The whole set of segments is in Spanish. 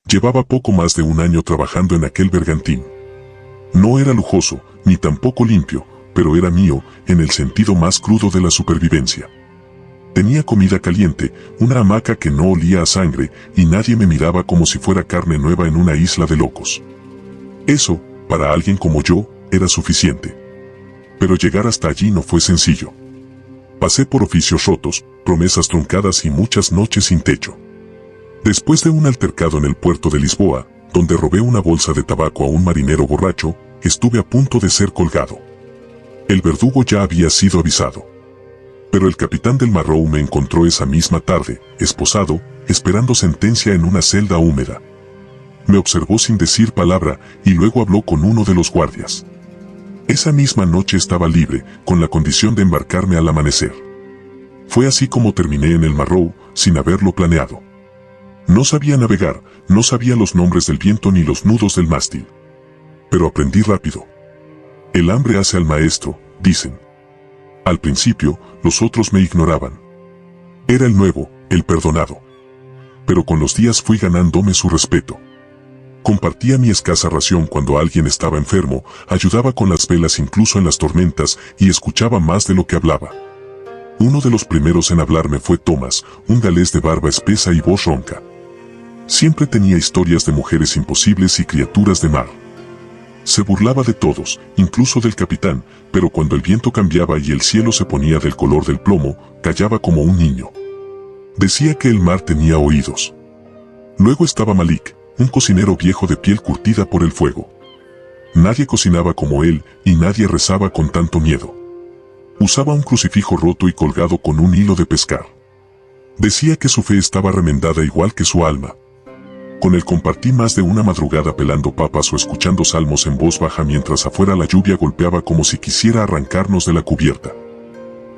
Llevaba poco más de un año trabajando en aquel bergantín. No era lujoso, ni tampoco limpio, pero era mío, en el sentido más crudo de la supervivencia. Tenía comida caliente, una hamaca que no olía a sangre, y nadie me miraba como si fuera carne nueva en una isla de locos. Eso, para alguien como yo, era suficiente. Pero llegar hasta allí no fue sencillo. Pasé por oficios rotos, promesas truncadas y muchas noches sin techo. Después de un altercado en el puerto de Lisboa, donde robé una bolsa de tabaco a un marinero borracho, estuve a punto de ser colgado. El verdugo ya había sido avisado. Pero el capitán del Marrow me encontró esa misma tarde, esposado, esperando sentencia en una celda húmeda. Me observó sin decir palabra y luego habló con uno de los guardias. Esa misma noche estaba libre, con la condición de embarcarme al amanecer. Fue así como terminé en el Marrow, sin haberlo planeado. No sabía navegar, no sabía los nombres del viento ni los nudos del mástil. Pero aprendí rápido. El hambre hace al maestro, dicen. Al principio, los otros me ignoraban. Era el nuevo, el perdonado. Pero con los días fui ganándome su respeto. Compartía mi escasa ración cuando alguien estaba enfermo, ayudaba con las velas incluso en las tormentas y escuchaba más de lo que hablaba. Uno de los primeros en hablarme fue Thomas, un galés de barba espesa y voz ronca. Siempre tenía historias de mujeres imposibles y criaturas de mar. Se burlaba de todos, incluso del capitán, pero cuando el viento cambiaba y el cielo se ponía del color del plomo, callaba como un niño. Decía que el mar tenía oídos. Luego estaba Malik, un cocinero viejo de piel curtida por el fuego. Nadie cocinaba como él y nadie rezaba con tanto miedo. Usaba un crucifijo roto y colgado con un hilo de pescar. Decía que su fe estaba remendada igual que su alma. Con él compartí más de una madrugada pelando papas o escuchando salmos en voz baja mientras afuera la lluvia golpeaba como si quisiera arrancarnos de la cubierta.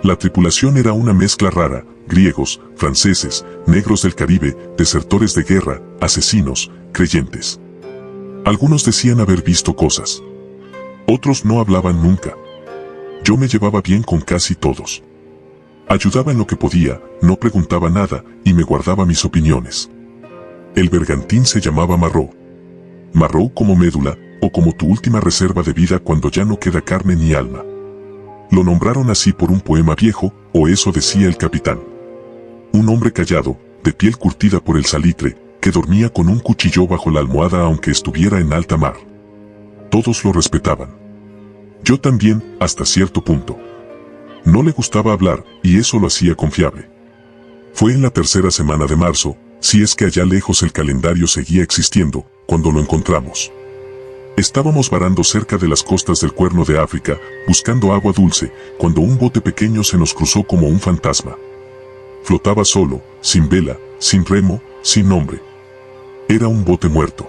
La tripulación era una mezcla rara, griegos, franceses, negros del Caribe, desertores de guerra, asesinos, creyentes. Algunos decían haber visto cosas. Otros no hablaban nunca. Yo me llevaba bien con casi todos. Ayudaba en lo que podía, no preguntaba nada y me guardaba mis opiniones. El bergantín se llamaba Marrow. Marrow como médula, o como tu última reserva de vida cuando ya no queda carne ni alma. Lo nombraron así por un poema viejo, o eso decía el capitán. Un hombre callado, de piel curtida por el salitre, que dormía con un cuchillo bajo la almohada aunque estuviera en alta mar. Todos lo respetaban. Yo también, hasta cierto punto. No le gustaba hablar, y eso lo hacía confiable. Fue en la tercera semana de marzo, si es que allá lejos el calendario seguía existiendo, cuando lo encontramos. Estábamos varando cerca de las costas del Cuerno de África, buscando agua dulce, cuando un bote pequeño se nos cruzó como un fantasma. Flotaba solo, sin vela, sin remo, sin nombre. Era un bote muerto.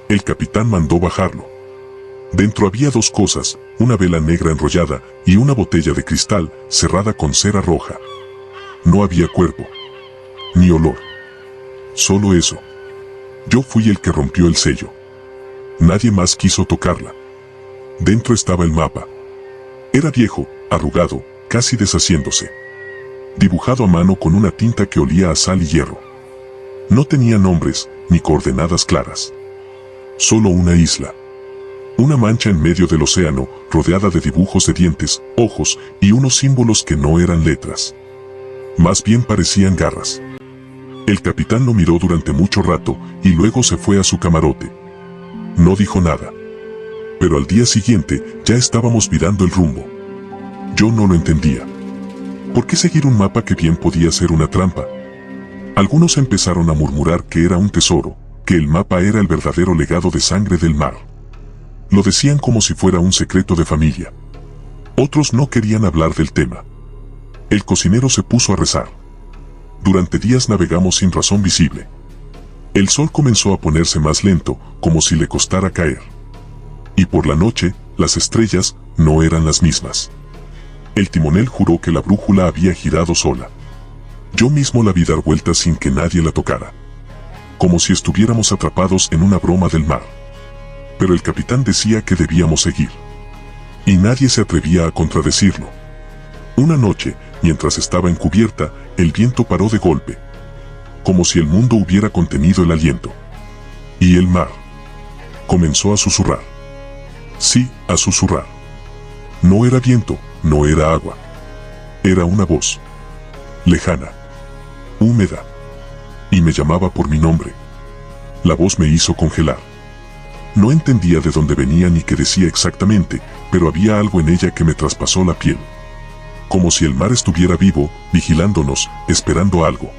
El capitán mandó bajarlo. Dentro había dos cosas, una vela negra enrollada y una botella de cristal cerrada con cera roja. No había cuerpo. Ni olor. Solo eso. Yo fui el que rompió el sello. Nadie más quiso tocarla. Dentro estaba el mapa. Era viejo, arrugado, casi deshaciéndose. Dibujado a mano con una tinta que olía a sal y hierro. No tenía nombres, ni coordenadas claras. Solo una isla. Una mancha en medio del océano, rodeada de dibujos de dientes, ojos y unos símbolos que no eran letras. Más bien parecían garras. El capitán lo miró durante mucho rato y luego se fue a su camarote. No dijo nada. Pero al día siguiente ya estábamos virando el rumbo. Yo no lo entendía. ¿Por qué seguir un mapa que bien podía ser una trampa? Algunos empezaron a murmurar que era un tesoro, que el mapa era el verdadero legado de sangre del mar. Lo decían como si fuera un secreto de familia. Otros no querían hablar del tema. El cocinero se puso a rezar. Durante días navegamos sin razón visible. El sol comenzó a ponerse más lento, como si le costara caer. Y por la noche, las estrellas no eran las mismas. El timonel juró que la brújula había girado sola. Yo mismo la vi dar vueltas sin que nadie la tocara. Como si estuviéramos atrapados en una broma del mar. Pero el capitán decía que debíamos seguir. Y nadie se atrevía a contradecirlo. Una noche, mientras estaba en cubierta, el viento paró de golpe. Como si el mundo hubiera contenido el aliento. Y el mar comenzó a susurrar. Sí, a susurrar. No era viento, no era agua. Era una voz. Lejana. Húmeda. Y me llamaba por mi nombre. La voz me hizo congelar. No entendía de dónde venía ni qué decía exactamente, pero había algo en ella que me traspasó la piel. Como si el mar estuviera vivo, vigilándonos, esperando algo.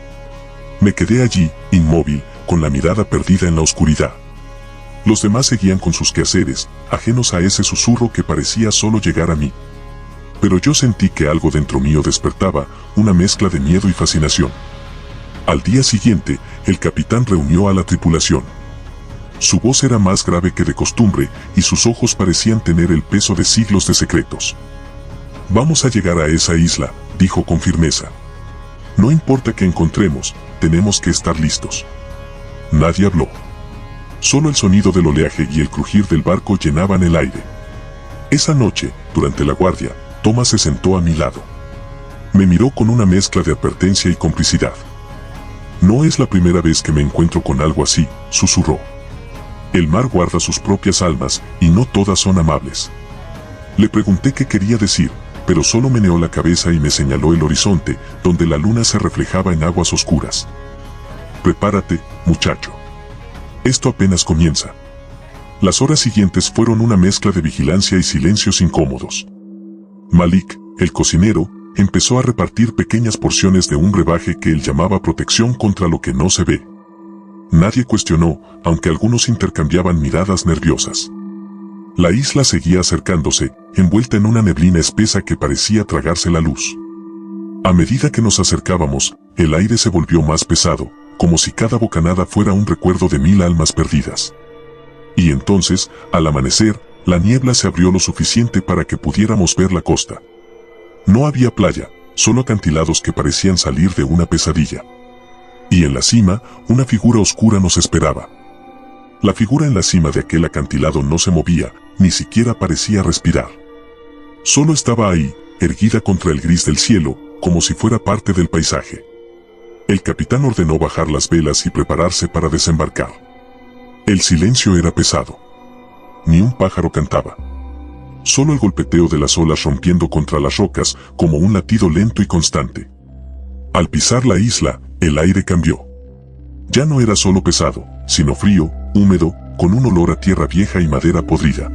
Me quedé allí, inmóvil, con la mirada perdida en la oscuridad. Los demás seguían con sus quehaceres, ajenos a ese susurro que parecía solo llegar a mí. Pero yo sentí que algo dentro mío despertaba, una mezcla de miedo y fascinación. Al día siguiente, el capitán reunió a la tripulación. Su voz era más grave que de costumbre, y sus ojos parecían tener el peso de siglos de secretos. «Vamos a llegar a esa isla», dijo con firmeza. «No importa qué encontremos, tenemos que estar listos». Nadie habló. Solo el sonido del oleaje y el crujir del barco llenaban el aire. Esa noche, durante la guardia, Thomas se sentó a mi lado. Me miró con una mezcla de advertencia y complicidad. «No es la primera vez que me encuentro con algo así», susurró. «El mar guarda sus propias almas, y no todas son amables». Le pregunté qué quería decir, pero solo meneó la cabeza y me señaló el horizonte, donde la luna se reflejaba en aguas oscuras. «Prepárate, muchacho. Esto apenas comienza». Las horas siguientes fueron una mezcla de vigilancia y silencios incómodos. Malik, el cocinero, empezó a repartir pequeñas porciones de un brebaje que él llamaba protección contra lo que no se ve. Nadie cuestionó, aunque algunos intercambiaban miradas nerviosas. La isla seguía acercándose, envuelta en una neblina espesa que parecía tragarse la luz. A medida que nos acercábamos, el aire se volvió más pesado, como si cada bocanada fuera un recuerdo de 1000 almas perdidas. Y entonces, al amanecer, la niebla se abrió lo suficiente para que pudiéramos ver la costa. No había playa, solo acantilados que parecían salir de una pesadilla. Y en la cima, una figura oscura nos esperaba. La figura en la cima de aquel acantilado no se movía, ni siquiera parecía respirar. Solo estaba ahí, erguida contra el gris del cielo, como si fuera parte del paisaje. El capitán ordenó bajar las velas y prepararse para desembarcar. El silencio era pesado. Ni un pájaro cantaba. Solo el golpeteo de las olas rompiendo contra las rocas, como un latido lento y constante. Al pisar la isla, el aire cambió. Ya no era solo pesado, sino frío, húmedo, con un olor a tierra vieja y madera podrida.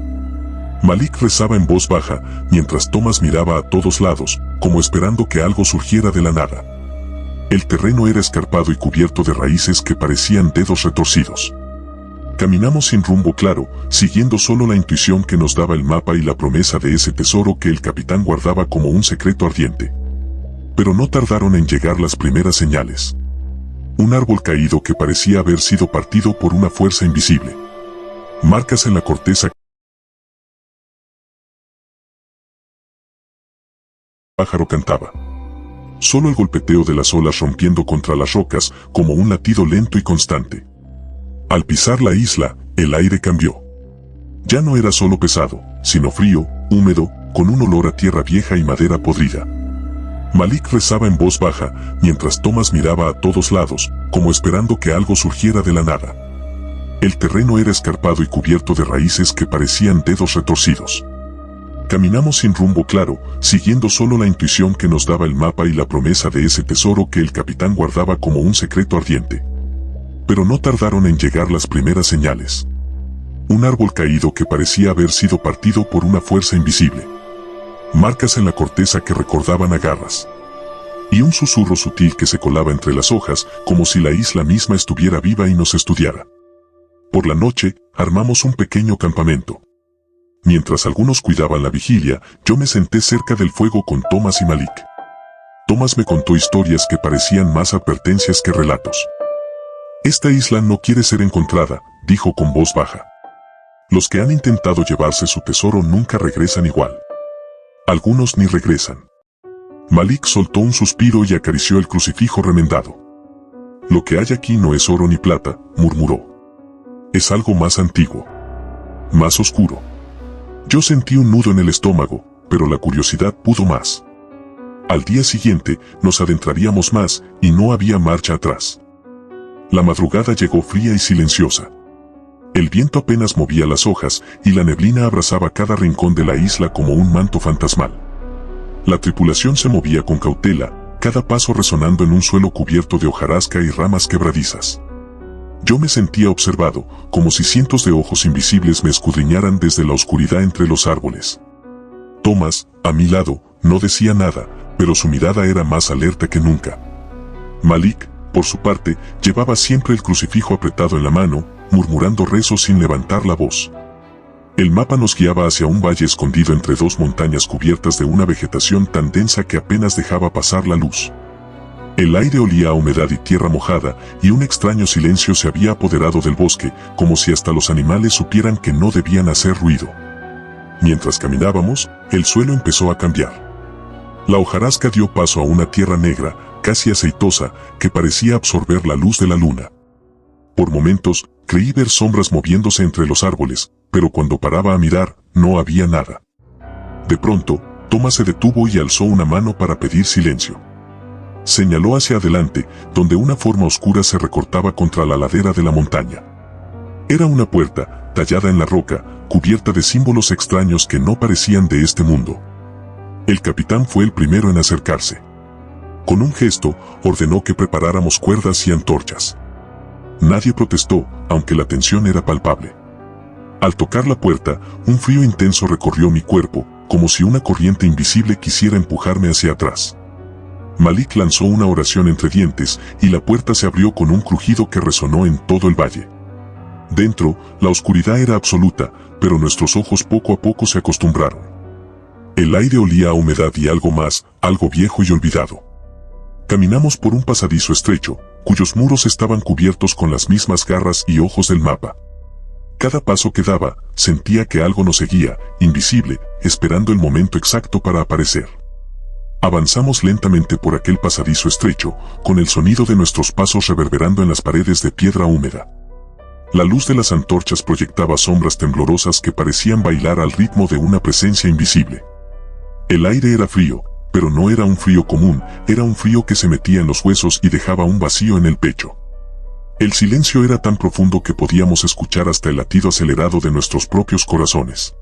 Malik rezaba en voz baja, mientras Thomas miraba a todos lados, como esperando que algo surgiera de la nada. El terreno era escarpado y cubierto de raíces que parecían dedos retorcidos. Caminamos sin rumbo claro, siguiendo solo la intuición que nos daba el mapa y la promesa de ese tesoro que el capitán guardaba como un secreto ardiente. Pero no tardaron en llegar las primeras señales. Un árbol caído que parecía haber sido partido por una fuerza invisible. Marcas en la corteza. Pájaro cantaba. Solo el golpeteo de las olas rompiendo contra las rocas, como un latido lento y constante. Al pisar la isla, el aire cambió. Ya no era solo pesado, sino frío, húmedo, con un olor a tierra vieja y madera podrida. Malik rezaba en voz baja, mientras Thomas miraba a todos lados, como esperando que algo surgiera de la nada. El terreno era escarpado y cubierto de raíces que parecían dedos retorcidos. Caminamos sin rumbo claro, siguiendo solo la intuición que nos daba el mapa y la promesa de ese tesoro que el capitán guardaba como un secreto ardiente. Pero no tardaron en llegar las primeras señales. Un árbol caído que parecía haber sido partido por una fuerza invisible. Marcas en la corteza que recordaban a garras. Y un susurro sutil que se colaba entre las hojas, como si la isla misma estuviera viva y nos estudiara. Por la noche, armamos un pequeño campamento. Mientras algunos cuidaban la vigilia, yo me senté cerca del fuego con Thomas y Malik. Thomas me contó historias que parecían más advertencias que relatos. «Esta isla no quiere ser encontrada», dijo con voz baja. «Los que han intentado llevarse su tesoro nunca regresan igual. Algunos ni regresan». Malik soltó un suspiro y acarició el crucifijo remendado. «Lo que hay aquí no es oro ni plata», murmuró. «Es algo más antiguo. Más oscuro». Yo sentí un nudo en el estómago, pero la curiosidad pudo más. Al día siguiente, nos adentraríamos más, y no había marcha atrás. La madrugada llegó fría y silenciosa. El viento apenas movía las hojas y la neblina abrazaba cada rincón de la isla como un manto fantasmal. La tripulación se movía con cautela, cada paso resonando en un suelo cubierto de hojarasca y ramas quebradizas. Yo me sentía observado, como si cientos de ojos invisibles me escudriñaran desde la oscuridad entre los árboles. Thomas, a mi lado, no decía nada, pero su mirada era más alerta que nunca. Malik, por su parte, llevaba siempre el crucifijo apretado en la mano, murmurando rezos sin levantar la voz. El mapa nos guiaba hacia un valle escondido entre dos montañas cubiertas de una vegetación tan densa que apenas dejaba pasar la luz. El aire olía a humedad y tierra mojada, y un extraño silencio se había apoderado del bosque, como si hasta los animales supieran que no debían hacer ruido. Mientras caminábamos, el suelo empezó a cambiar. La hojarasca dio paso a una tierra negra, casi aceitosa, que parecía absorber la luz de la luna. Por momentos, creí ver sombras moviéndose entre los árboles, pero cuando paraba a mirar, no había nada. De pronto, Thomas se detuvo y alzó una mano para pedir silencio. Señaló hacia adelante, donde una forma oscura se recortaba contra la ladera de la montaña. Era una puerta, tallada en la roca, cubierta de símbolos extraños que no parecían de este mundo. El capitán fue el primero en acercarse. Con un gesto, ordenó que preparáramos cuerdas y antorchas. Nadie protestó, aunque la tensión era palpable. Al tocar la puerta, un frío intenso recorrió mi cuerpo, como si una corriente invisible quisiera empujarme hacia atrás. Malik lanzó una oración entre dientes, y la puerta se abrió con un crujido que resonó en todo el valle. Dentro, la oscuridad era absoluta, pero nuestros ojos poco a poco se acostumbraron. El aire olía a humedad y algo más, algo viejo y olvidado. Caminamos por un pasadizo estrecho, cuyos muros estaban cubiertos con las mismas garras y ojos del mapa. Cada paso que daba, sentía que algo nos seguía, invisible, esperando el momento exacto para aparecer. Avanzamos lentamente por aquel pasadizo estrecho, con el sonido de nuestros pasos reverberando en las paredes de piedra húmeda. La luz de las antorchas proyectaba sombras temblorosas que parecían bailar al ritmo de una presencia invisible. El aire era frío, pero no era un frío común, era un frío que se metía en los huesos y dejaba un vacío en el pecho. El silencio era tan profundo que podíamos escuchar hasta el latido acelerado de nuestros propios corazones.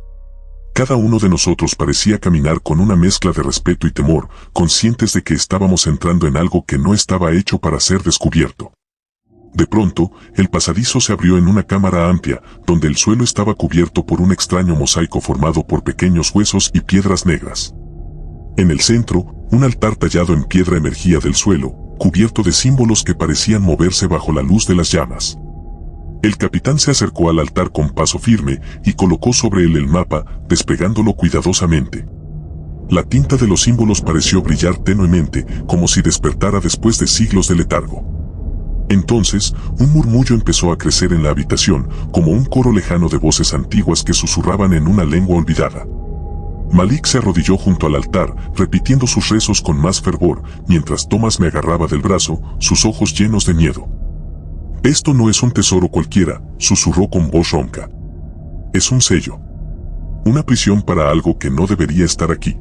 Cada uno de nosotros parecía caminar con una mezcla de respeto y temor, conscientes de que estábamos entrando en algo que no estaba hecho para ser descubierto. De pronto, el pasadizo se abrió en una cámara amplia, donde el suelo estaba cubierto por un extraño mosaico formado por pequeños huesos y piedras negras. En el centro, un altar tallado en piedra emergía del suelo, cubierto de símbolos que parecían moverse bajo la luz de las llamas. El capitán se acercó al altar con paso firme y colocó sobre él el mapa, despegándolo cuidadosamente. La tinta de los símbolos pareció brillar tenuemente, como si despertara después de siglos de letargo. Entonces, un murmullo empezó a crecer en la habitación, como un coro lejano de voces antiguas que susurraban en una lengua olvidada. Malik se arrodilló junto al altar, repitiendo sus rezos con más fervor, mientras Thomas me agarraba del brazo, sus ojos llenos de miedo. «Esto no es un tesoro cualquiera», susurró con voz ronca. «Es un sello. Una prisión para algo que no debería estar aquí».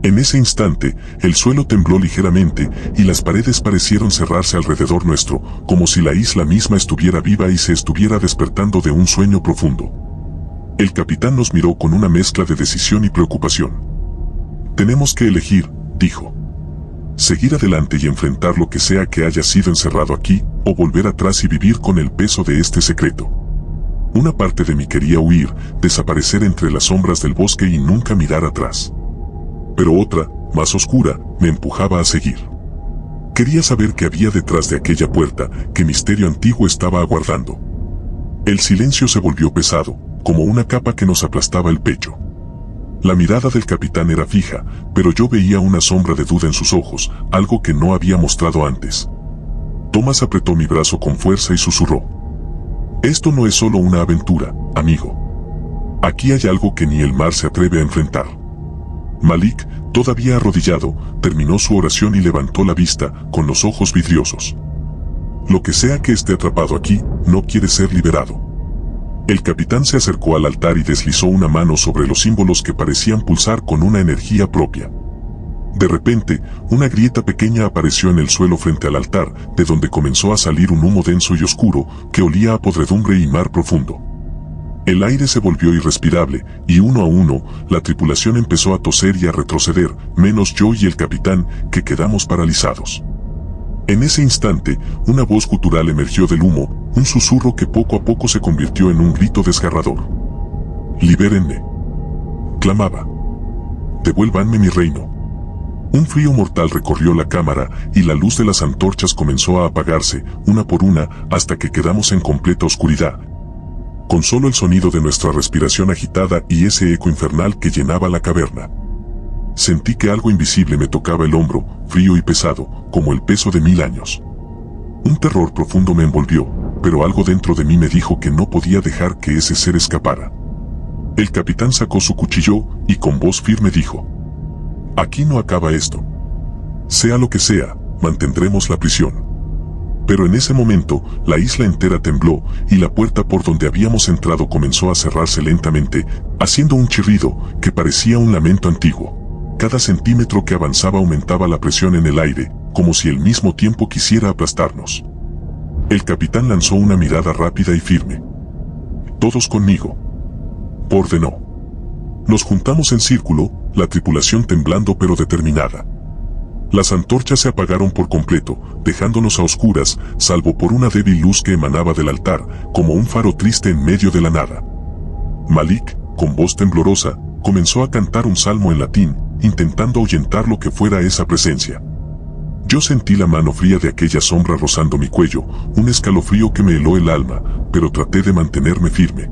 En ese instante, el suelo tembló ligeramente y las paredes parecieron cerrarse alrededor nuestro, como si la isla misma estuviera viva y se estuviera despertando de un sueño profundo. El capitán nos miró con una mezcla de decisión y preocupación. «Tenemos que elegir», dijo. «Seguir adelante y enfrentar lo que sea que haya sido encerrado aquí, o volver atrás y vivir con el peso de este secreto». Una parte de mí quería huir, desaparecer entre las sombras del bosque y nunca mirar atrás. Pero otra, más oscura, me empujaba a seguir. Quería saber qué había detrás de aquella puerta, qué misterio antiguo estaba aguardando. El silencio se volvió pesado, como una capa que nos aplastaba el pecho. La mirada del capitán era fija, pero yo veía una sombra de duda en sus ojos, algo que no había mostrado antes. Thomas apretó mi brazo con fuerza y susurró: «Esto no es solo una aventura, amigo. Aquí hay algo que ni el mar se atreve a enfrentar». Malik, todavía arrodillado, terminó su oración y levantó la vista, con los ojos vidriosos. «Lo que sea que esté atrapado aquí, no quiere ser liberado». El capitán se acercó al altar y deslizó una mano sobre los símbolos que parecían pulsar con una energía propia. De repente, una grieta pequeña apareció en el suelo frente al altar, de donde comenzó a salir un humo denso y oscuro, que olía a podredumbre y mar profundo. El aire se volvió irrespirable, y uno a uno, la tripulación empezó a toser y a retroceder, menos yo y el capitán, que quedamos paralizados. En ese instante, una voz gutural emergió del humo, un susurro que poco a poco se convirtió en un grito desgarrador. «¡Libérenme!», clamaba. «¡Devuélvanme mi reino!». Un frío mortal recorrió la cámara, y la luz de las antorchas comenzó a apagarse, una por una, hasta que quedamos en completa oscuridad, con solo el sonido de nuestra respiración agitada y ese eco infernal que llenaba la caverna. Sentí que algo invisible me tocaba el hombro, frío y pesado, como el peso de 1000 años. Un terror profundo me envolvió, pero algo dentro de mí me dijo que no podía dejar que ese ser escapara. El capitán sacó su cuchillo y con voz firme dijo: «Aquí no acaba esto. Sea lo que sea, mantendremos la prisión». Pero en ese momento, la isla entera tembló, y la puerta por donde habíamos entrado comenzó a cerrarse lentamente, haciendo un chirrido que parecía un lamento antiguo. Cada centímetro que avanzaba aumentaba la presión en el aire, como si el mismo tiempo quisiera aplastarnos. El capitán lanzó una mirada rápida y firme. «Todos conmigo», ordenó. Nos juntamos en círculo, la tripulación temblando pero determinada. Las antorchas se apagaron por completo, dejándonos a oscuras, salvo por una débil luz que emanaba del altar, como un faro triste en medio de la nada. Malik, con voz temblorosa, comenzó a cantar un salmo en latín, intentando ahuyentar lo que fuera esa presencia. Yo sentí la mano fría de aquella sombra rozando mi cuello, un escalofrío que me heló el alma, pero traté de mantenerme firme.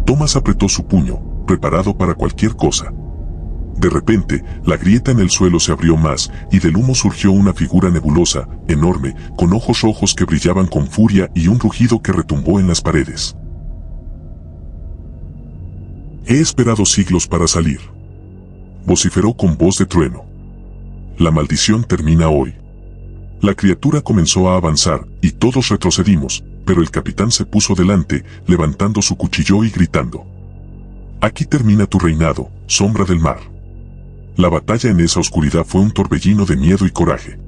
Thomas apretó su puño, preparado para cualquier cosa. De repente, la grieta en el suelo se abrió más, y del humo surgió una figura nebulosa, enorme, con ojos rojos que brillaban con furia y un rugido que retumbó en las paredes. «He esperado siglos para salir», vociferó con voz de trueno. «La maldición termina hoy». La criatura comenzó a avanzar, y todos retrocedimos, pero el capitán se puso delante, levantando su cuchillo y gritando: «Aquí termina tu reinado, sombra del mar». La batalla en esa oscuridad fue un torbellino de miedo y coraje.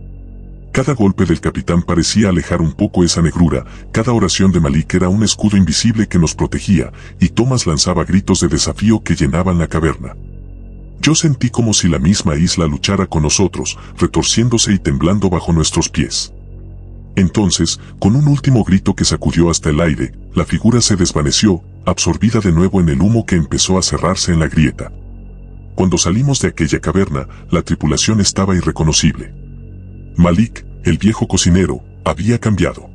Cada golpe del capitán parecía alejar un poco esa negrura, cada oración de Malik era un escudo invisible que nos protegía, y Thomas lanzaba gritos de desafío que llenaban la caverna. Yo sentí como si la misma isla luchara con nosotros, retorciéndose y temblando bajo nuestros pies. Entonces, con un último grito que sacudió hasta el aire, la figura se desvaneció, absorbida de nuevo en el humo que empezó a cerrarse en la grieta. Cuando salimos de aquella caverna, la tripulación estaba irreconocible. Malik, el viejo cocinero, había cambiado.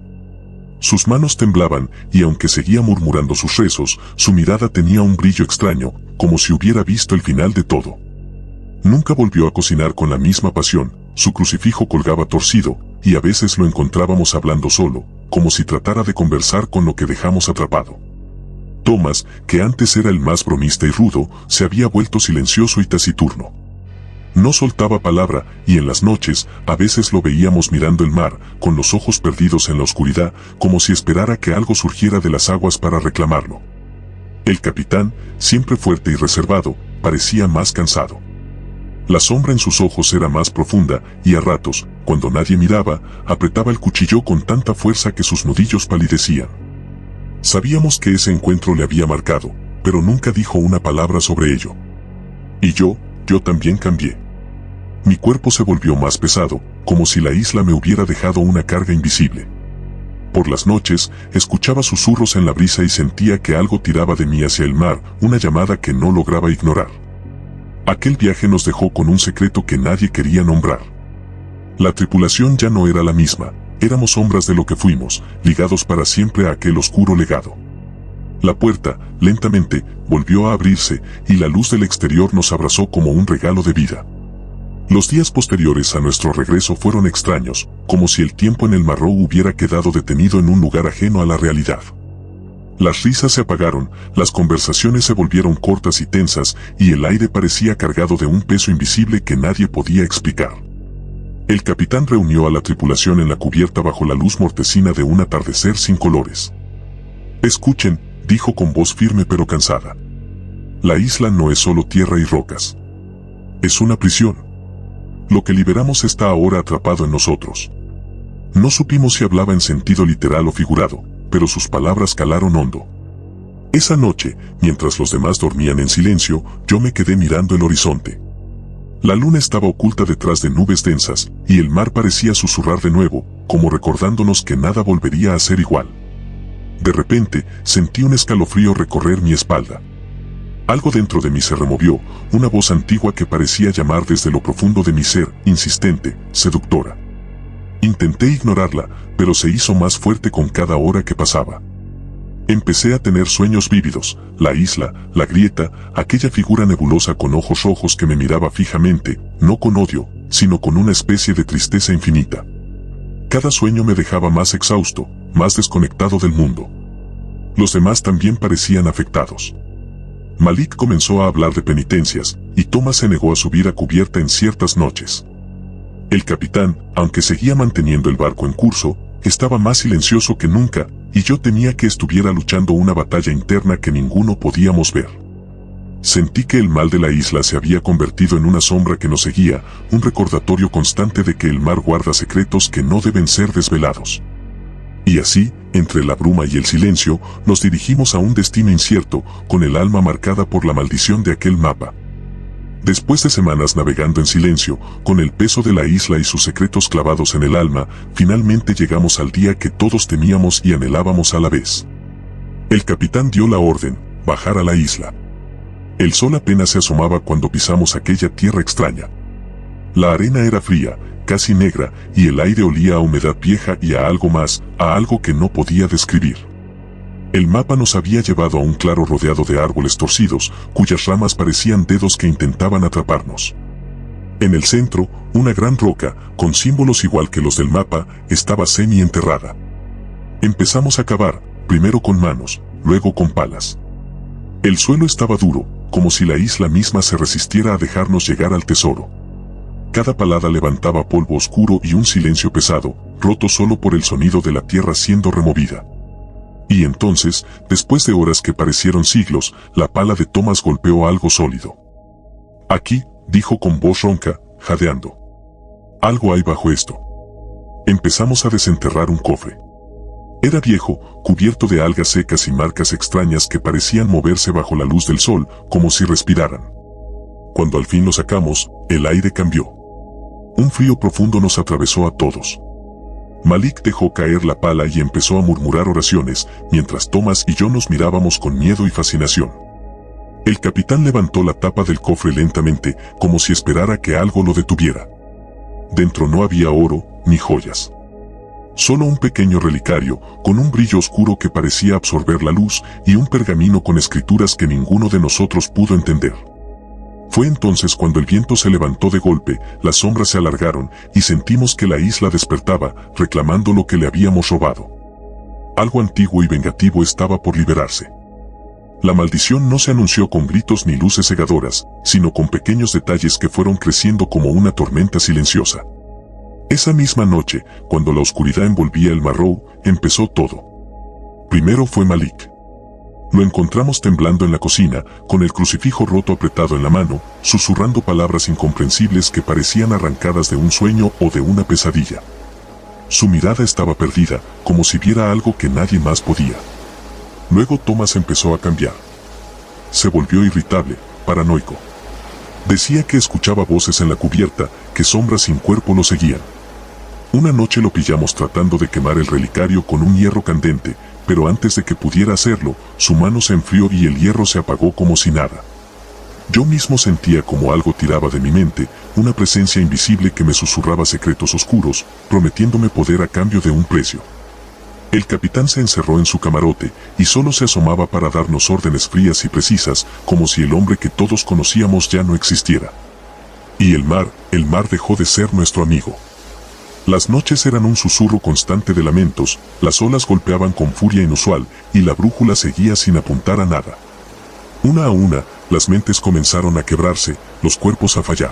Sus manos temblaban, y aunque seguía murmurando sus rezos, su mirada tenía un brillo extraño, como si hubiera visto el final de todo. Nunca volvió a cocinar con la misma pasión, su crucifijo colgaba torcido, y a veces lo encontrábamos hablando solo, como si tratara de conversar con lo que dejamos atrapado. Thomas, que antes era el más bromista y rudo, se había vuelto silencioso y taciturno. No soltaba palabra, y en las noches, a veces lo veíamos mirando el mar, con los ojos perdidos en la oscuridad, como si esperara que algo surgiera de las aguas para reclamarlo. El capitán, siempre fuerte y reservado, parecía más cansado. La sombra en sus ojos era más profunda, y a ratos, cuando nadie miraba, apretaba el cuchillo con tanta fuerza que sus nudillos palidecían. Sabíamos que ese encuentro le había marcado, pero nunca dijo una palabra sobre ello. Y yo también cambié. Mi cuerpo se volvió más pesado, como si la isla me hubiera dejado una carga invisible. Por las noches, escuchaba susurros en la brisa y sentía que algo tiraba de mí hacia el mar, una llamada que no lograba ignorar. Aquel viaje nos dejó con un secreto que nadie quería nombrar. La tripulación ya no era la misma. Éramos sombras de lo que fuimos, ligados para siempre a aquel oscuro legado. La puerta, lentamente, volvió a abrirse, y la luz del exterior nos abrazó como un regalo de vida. Los días posteriores a nuestro regreso fueron extraños, como si el tiempo en el Marrow hubiera quedado detenido en un lugar ajeno a la realidad. Las risas se apagaron, las conversaciones se volvieron cortas y tensas, y el aire parecía cargado de un peso invisible que nadie podía explicar. El capitán reunió a la tripulación en la cubierta bajo la luz mortecina de un atardecer sin colores. «Escuchen», dijo con voz firme pero cansada. «La isla no es solo tierra y rocas. Es una prisión. Lo que liberamos está ahora atrapado en nosotros». No supimos si hablaba en sentido literal o figurado, pero sus palabras calaron hondo. Esa noche, mientras los demás dormían en silencio, yo me quedé mirando el horizonte. La luna estaba oculta detrás de nubes densas, y el mar parecía susurrar de nuevo, como recordándonos que nada volvería a ser igual. De repente, sentí un escalofrío recorrer mi espalda. Algo dentro de mí se removió, una voz antigua que parecía llamar desde lo profundo de mi ser, insistente, seductora. Intenté ignorarla, pero se hizo más fuerte con cada hora que pasaba. Empecé a tener sueños vívidos, la isla, la grieta, aquella figura nebulosa con ojos rojos que me miraba fijamente, no con odio, sino con una especie de tristeza infinita. Cada sueño me dejaba más exhausto, más desconectado del mundo. Los demás también parecían afectados. Malik comenzó a hablar de penitencias, y Thomas se negó a subir a cubierta en ciertas noches. El capitán, aunque seguía manteniendo el barco en curso, estaba más silencioso que nunca, y yo temía que estuviera luchando una batalla interna que ninguno podíamos ver. Sentí que el mal de la isla se había convertido en una sombra que nos seguía, un recordatorio constante de que el mar guarda secretos que no deben ser desvelados. Y así, entre la bruma y el silencio, nos dirigimos a un destino incierto, con el alma marcada por la maldición de aquel mapa. Después de semanas navegando en silencio, con el peso de la isla y sus secretos clavados en el alma, finalmente llegamos al día que todos temíamos y anhelábamos a la vez. El capitán dio la orden, bajar a la isla. El sol apenas se asomaba cuando pisamos aquella tierra extraña. La arena era fría, casi negra, y el aire olía a humedad vieja y a algo más, a algo que no podía describir. El mapa nos había llevado a un claro rodeado de árboles torcidos, cuyas ramas parecían dedos que intentaban atraparnos. En el centro, una gran roca, con símbolos igual que los del mapa, estaba semi-enterrada. Empezamos a cavar, primero con manos, luego con palas. El suelo estaba duro, como si la isla misma se resistiera a dejarnos llegar al tesoro. Cada palada levantaba polvo oscuro y un silencio pesado, roto solo por el sonido de la tierra siendo removida. Y entonces, después de horas que parecieron siglos, la pala de Thomas golpeó algo sólido. Aquí, dijo con voz ronca, jadeando. Algo hay bajo esto. Empezamos a desenterrar un cofre. Era viejo, cubierto de algas secas y marcas extrañas que parecían moverse bajo la luz del sol, como si respiraran. Cuando al fin lo sacamos, el aire cambió. Un frío profundo nos atravesó a todos. Malik dejó caer la pala y empezó a murmurar oraciones, mientras Thomas y yo nos mirábamos con miedo y fascinación. El capitán levantó la tapa del cofre lentamente, como si esperara que algo lo detuviera. Dentro no había oro, ni joyas. Solo un pequeño relicario, con un brillo oscuro que parecía absorber la luz, y un pergamino con escrituras que ninguno de nosotros pudo entender. Fue entonces cuando el viento se levantó de golpe, las sombras se alargaron, y sentimos que la isla despertaba, reclamando lo que le habíamos robado. Algo antiguo y vengativo estaba por liberarse. La maldición no se anunció con gritos ni luces cegadoras, sino con pequeños detalles que fueron creciendo como una tormenta silenciosa. Esa misma noche, cuando la oscuridad envolvía el Marrow, empezó todo. Primero fue Malik. Lo encontramos temblando en la cocina, con el crucifijo roto apretado en la mano, susurrando palabras incomprensibles que parecían arrancadas de un sueño o de una pesadilla. Su mirada estaba perdida, como si viera algo que nadie más podía. Luego Thomas empezó a cambiar. Se volvió irritable, paranoico. Decía que escuchaba voces en la cubierta, que sombras sin cuerpo lo seguían. Una noche lo pillamos tratando de quemar el relicario con un hierro candente, pero antes de que pudiera hacerlo, su mano se enfrió y el hierro se apagó como si nada. Yo mismo sentía como algo tiraba de mi mente, una presencia invisible que me susurraba secretos oscuros, prometiéndome poder a cambio de un precio. El capitán se encerró en su camarote, y solo se asomaba para darnos órdenes frías y precisas, como si el hombre que todos conocíamos ya no existiera. Y el mar dejó de ser nuestro amigo. Las noches eran un susurro constante de lamentos, las olas golpeaban con furia inusual, y la brújula seguía sin apuntar a nada. Una a una, las mentes comenzaron a quebrarse, los cuerpos a fallar.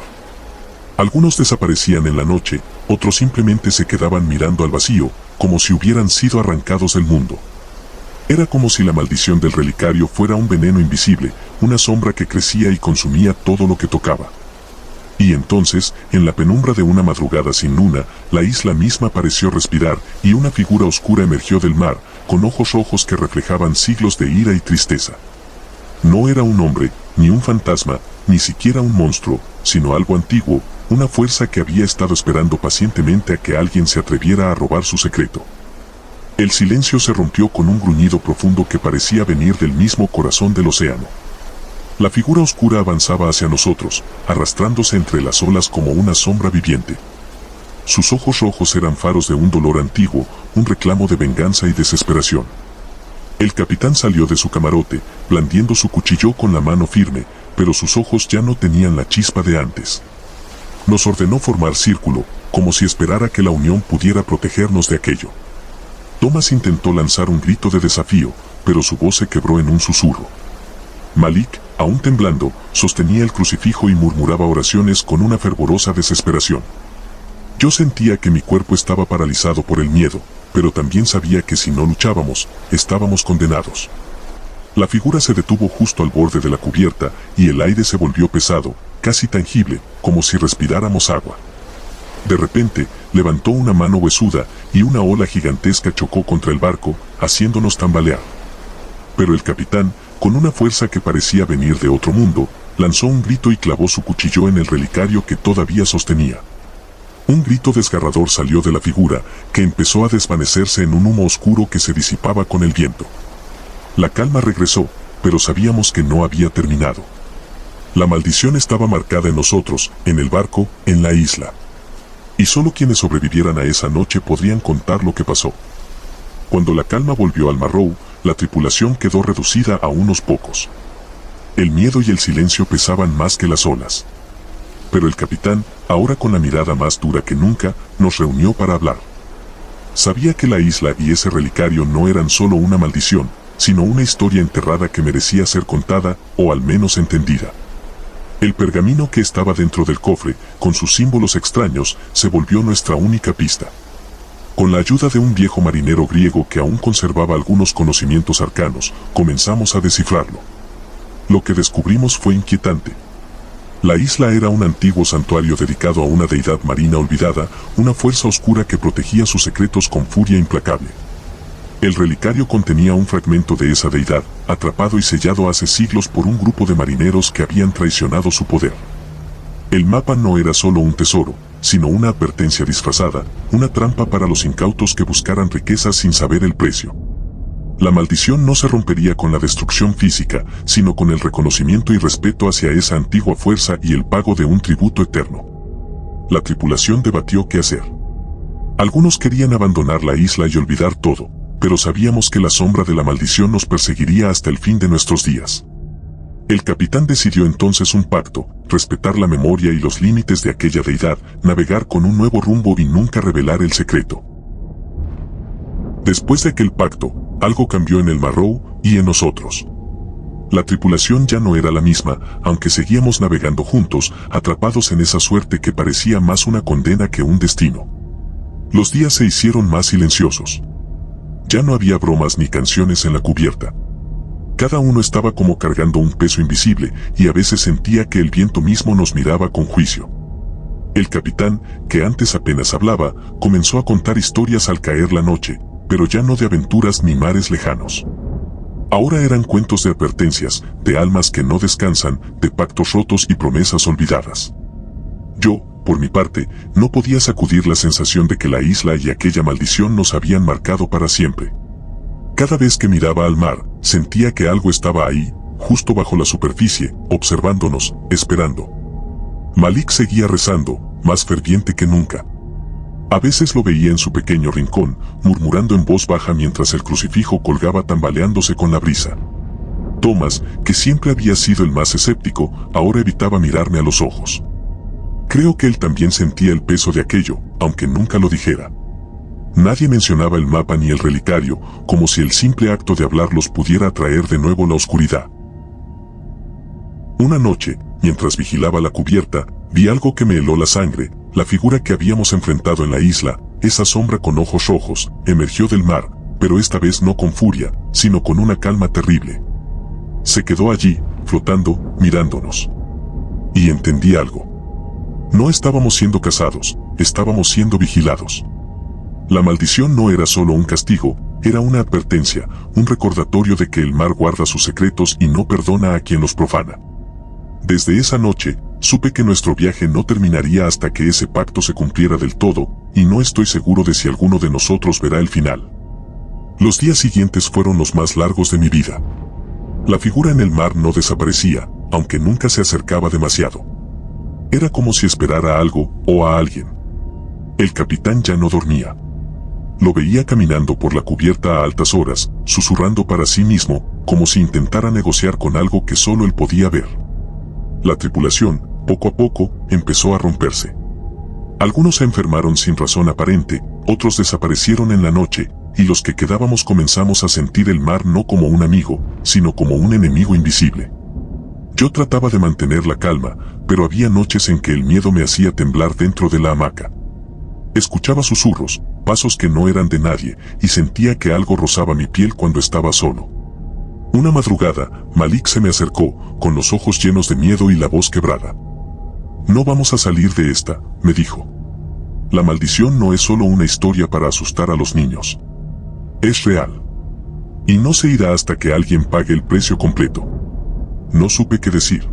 Algunos desaparecían en la noche, otros simplemente se quedaban mirando al vacío, como si hubieran sido arrancados del mundo. Era como si la maldición del relicario fuera un veneno invisible, una sombra que crecía y consumía todo lo que tocaba. Y entonces, en la penumbra de una madrugada sin luna, la isla misma pareció respirar y una figura oscura emergió del mar, con ojos rojos que reflejaban siglos de ira y tristeza. No era un hombre, ni un fantasma, ni siquiera un monstruo, sino algo antiguo, una fuerza que había estado esperando pacientemente a que alguien se atreviera a robar su secreto. El silencio se rompió con un gruñido profundo que parecía venir del mismo corazón del océano. La figura oscura avanzaba hacia nosotros, arrastrándose entre las olas como una sombra viviente. Sus ojos rojos eran faros de un dolor antiguo, un reclamo de venganza y desesperación. El capitán salió de su camarote, blandiendo su cuchillo con la mano firme, pero sus ojos ya no tenían la chispa de antes. Nos ordenó formar círculo, como si esperara que la unión pudiera protegernos de aquello. Thomas intentó lanzar un grito de desafío, pero su voz se quebró en un susurro. Malik, aún temblando, sostenía el crucifijo y murmuraba oraciones con una fervorosa desesperación. Yo sentía que mi cuerpo estaba paralizado por el miedo, pero también sabía que si no luchábamos, estábamos condenados. La figura se detuvo justo al borde de la cubierta y el aire se volvió pesado, casi tangible, como si respiráramos agua. De repente, levantó una mano huesuda y una ola gigantesca chocó contra el barco, haciéndonos tambalear. Pero el capitán, con una fuerza que parecía venir de otro mundo, lanzó un grito y clavó su cuchillo en el relicario que todavía sostenía. Un grito desgarrador salió de la figura, que empezó a desvanecerse en un humo oscuro que se disipaba con el viento. La calma regresó, pero sabíamos que no había terminado. La maldición estaba marcada en nosotros, en el barco, en la isla. Y solo quienes sobrevivieran a esa noche podrían contar lo que pasó. Cuando la calma volvió al Marrow, la tripulación quedó reducida a unos pocos. El miedo y el silencio pesaban más que las olas. Pero el capitán, ahora con la mirada más dura que nunca, nos reunió para hablar. Sabía que la isla y ese relicario no eran solo una maldición, sino una historia enterrada que merecía ser contada, o al menos entendida. El pergamino que estaba dentro del cofre, con sus símbolos extraños, se volvió nuestra única pista. Con la ayuda de un viejo marinero griego que aún conservaba algunos conocimientos arcanos, comenzamos a descifrarlo. Lo que descubrimos fue inquietante. La isla era un antiguo santuario dedicado a una deidad marina olvidada, una fuerza oscura que protegía sus secretos con furia implacable. El relicario contenía un fragmento de esa deidad, atrapado y sellado hace siglos por un grupo de marineros que habían traicionado su poder. El mapa no era solo un tesoro, sino una advertencia disfrazada, una trampa para los incautos que buscaran riquezas sin saber el precio. La maldición no se rompería con la destrucción física, sino con el reconocimiento y respeto hacia esa antigua fuerza y el pago de un tributo eterno. La tripulación debatió qué hacer. Algunos querían abandonar la isla y olvidar todo, pero sabíamos que la sombra de la maldición nos perseguiría hasta el fin de nuestros días. El capitán decidió entonces un pacto, respetar la memoria y los límites de aquella deidad, navegar con un nuevo rumbo y nunca revelar el secreto. Después de aquel pacto, algo cambió en el Marrow y en nosotros. La tripulación ya no era la misma, aunque seguíamos navegando juntos, atrapados en esa suerte que parecía más una condena que un destino. Los días se hicieron más silenciosos. Ya no había bromas ni canciones en la cubierta. Cada uno estaba como cargando un peso invisible, y a veces sentía que el viento mismo nos miraba con juicio. El capitán, que antes apenas hablaba, comenzó a contar historias al caer la noche, pero ya no de aventuras ni mares lejanos. Ahora eran cuentos de advertencias, de almas que no descansan, de pactos rotos y promesas olvidadas. Yo, por mi parte, no podía sacudir la sensación de que la isla y aquella maldición nos habían marcado para siempre. Cada vez que miraba al mar, sentía que algo estaba ahí, justo bajo la superficie, observándonos, esperando. Malik seguía rezando, más ferviente que nunca. A veces lo veía en su pequeño rincón, murmurando en voz baja mientras el crucifijo colgaba tambaleándose con la brisa. Thomas, que siempre había sido el más escéptico, ahora evitaba mirarme a los ojos. Creo que él también sentía el peso de aquello, aunque nunca lo dijera. Nadie mencionaba el mapa ni el relicario, como si el simple acto de hablarlos pudiera atraer de nuevo la oscuridad. Una noche, mientras vigilaba la cubierta, vi algo que me heló la sangre. La figura que habíamos enfrentado en la isla, esa sombra con ojos rojos, emergió del mar, pero esta vez no con furia, sino con una calma terrible. Se quedó allí, flotando, mirándonos. Y entendí algo. No estábamos siendo cazados, estábamos siendo vigilados. La maldición no era solo un castigo, era una advertencia, un recordatorio de que el mar guarda sus secretos y no perdona a quien los profana. Desde esa noche, supe que nuestro viaje no terminaría hasta que ese pacto se cumpliera del todo, y no estoy seguro de si alguno de nosotros verá el final. Los días siguientes fueron los más largos de mi vida. La figura en el mar no desaparecía, aunque nunca se acercaba demasiado. Era como si esperara a algo o a alguien. El capitán ya no dormía. Lo veía caminando por la cubierta a altas horas, susurrando para sí mismo, como si intentara negociar con algo que solo él podía ver. La tripulación, poco a poco, empezó a romperse. Algunos se enfermaron sin razón aparente, otros desaparecieron en la noche, y los que quedábamos comenzamos a sentir el mar no como un amigo, sino como un enemigo invisible. Yo trataba de mantener la calma, pero había noches en que el miedo me hacía temblar dentro de la hamaca. Escuchaba susurros, pasos que no eran de nadie, y sentía que algo rozaba mi piel cuando estaba solo. Una madrugada, Malik se me acercó, con los ojos llenos de miedo y la voz quebrada. «No vamos a salir de esta», me dijo. «La maldición no es solo una historia para asustar a los niños. Es real. Y no se irá hasta que alguien pague el precio completo». No supe qué decir.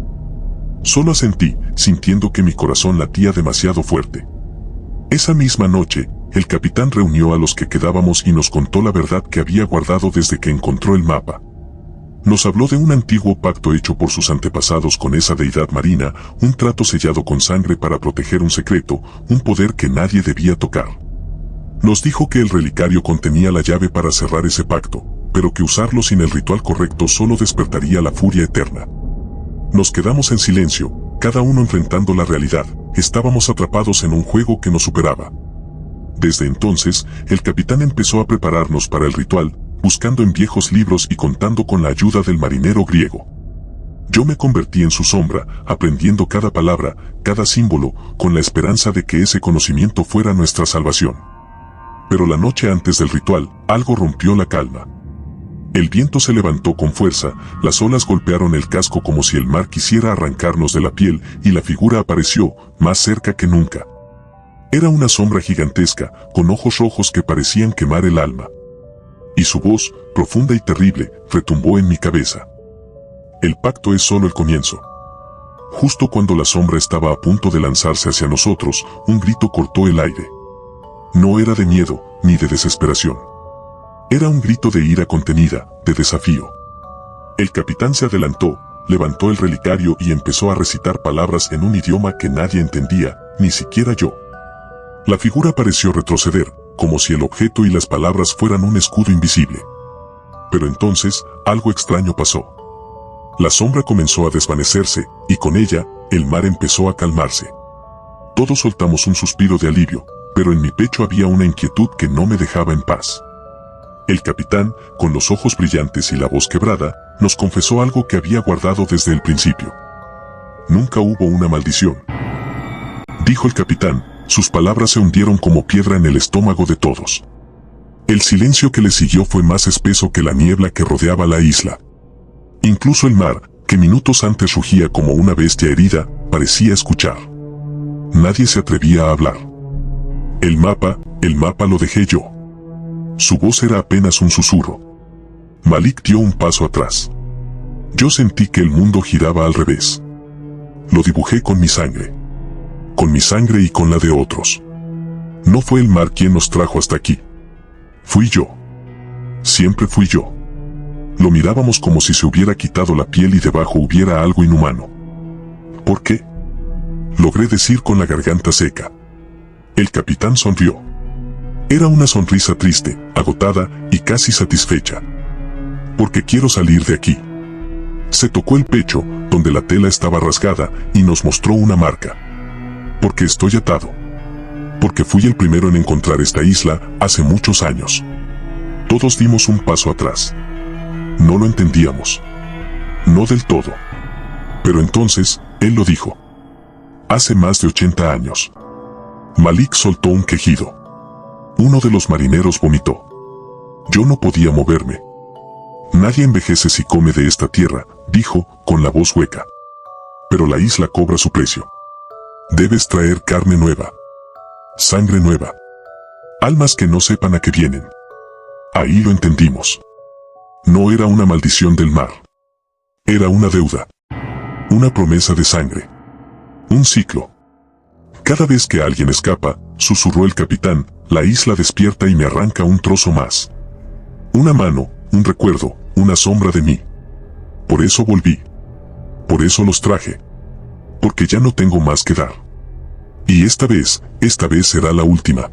Solo asentí, sintiendo que mi corazón latía demasiado fuerte. Esa misma noche, el capitán reunió a los que quedábamos y nos contó la verdad que había guardado desde que encontró el mapa. Nos habló de un antiguo pacto hecho por sus antepasados con esa deidad marina, un trato sellado con sangre para proteger un secreto, un poder que nadie debía tocar. Nos dijo que el relicario contenía la llave para cerrar ese pacto, pero que usarlo sin el ritual correcto solo despertaría la furia eterna. Nos quedamos en silencio, cada uno enfrentando la realidad, estábamos atrapados en un juego que nos superaba. Desde entonces, el capitán empezó a prepararnos para el ritual, buscando en viejos libros y contando con la ayuda del marinero griego. Yo me convertí en su sombra, aprendiendo cada palabra, cada símbolo, con la esperanza de que ese conocimiento fuera nuestra salvación. Pero la noche antes del ritual, algo rompió la calma. El viento se levantó con fuerza, las olas golpearon el casco como si el mar quisiera arrancarnos de la piel, y la figura apareció, más cerca que nunca. Era una sombra gigantesca, con ojos rojos que parecían quemar el alma. Y su voz, profunda y terrible, retumbó en mi cabeza. El pacto es solo el comienzo. Justo cuando la sombra estaba a punto de lanzarse hacia nosotros, un grito cortó el aire. No era de miedo, ni de desesperación. Era un grito de ira contenida, de desafío. El capitán se adelantó, levantó el relicario y empezó a recitar palabras en un idioma que nadie entendía, ni siquiera yo. La figura pareció retroceder, como si el objeto y las palabras fueran un escudo invisible. Pero entonces, algo extraño pasó. La sombra comenzó a desvanecerse, y con ella, el mar empezó a calmarse. Todos soltamos un suspiro de alivio, pero en mi pecho había una inquietud que no me dejaba en paz. El capitán, con los ojos brillantes y la voz quebrada, nos confesó algo que había guardado desde el principio. Nunca hubo una maldición, dijo el capitán. Sus palabras se hundieron como piedra en el estómago de todos. El silencio que le siguió fue más espeso que la niebla que rodeaba la isla. Incluso el mar, que minutos antes rugía como una bestia herida, parecía escuchar. Nadie se atrevía a hablar. El mapa lo dejé yo. Su voz era apenas un susurro. Malik dio un paso atrás. Yo sentí que el mundo giraba al revés. Lo dibujé con mi sangre. Con mi sangre y con la de otros. No fue el mar quien nos trajo hasta aquí. Fui yo. Siempre fui yo. Lo mirábamos como si se hubiera quitado la piel y debajo hubiera algo inhumano. ¿Por qué? Logré decir con la garganta seca. El capitán sonrió. Era una sonrisa triste, agotada y casi satisfecha. Porque quiero salir de aquí. Se tocó el pecho, donde la tela estaba rasgada, y nos mostró una marca. Porque estoy atado. Porque fui el primero en encontrar esta isla, hace muchos años. Todos dimos un paso atrás. No lo entendíamos. No del todo. Pero entonces, él lo dijo. Hace más de 80 años. Malik soltó un quejido. Uno de los marineros vomitó. Yo no podía moverme. Nadie envejece si come de esta tierra, dijo, con la voz hueca. Pero la isla cobra su precio. Debes traer carne nueva. Sangre nueva. Almas que no sepan a qué vienen. Ahí lo entendimos. No era una maldición del mar. Era una deuda. Una promesa de sangre. Un ciclo. Cada vez que alguien escapa, susurró el capitán, la isla despierta y me arranca un trozo más. Una mano, un recuerdo, una sombra de mí. Por eso volví. Por eso los traje. Porque ya no tengo más que dar. Y esta vez será la última.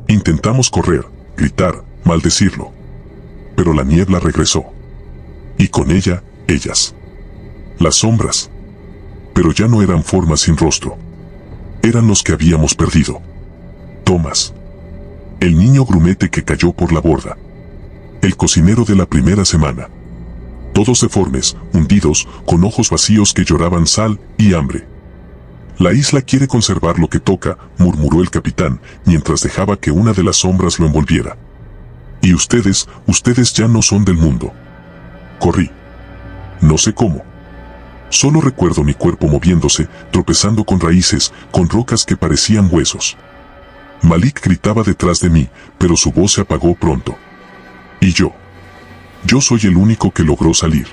Intentamos correr, gritar, maldecirlo. Pero la niebla regresó. Y con ella, ellas. Las sombras. Pero ya no eran formas sin rostro. Eran los que habíamos perdido. Thomas. El niño grumete que cayó por la borda. El cocinero de la primera semana. Todos deformes, hundidos, con ojos vacíos que lloraban sal y hambre. La isla quiere conservar lo que toca, murmuró el capitán, mientras dejaba que una de las sombras lo envolviera. Y ustedes ya no son del mundo. Corrí. No sé cómo. Solo recuerdo mi cuerpo moviéndose, tropezando con raíces, con rocas que parecían huesos. Malik gritaba detrás de mí, pero su voz se apagó pronto. Y yo soy el único que logró salir.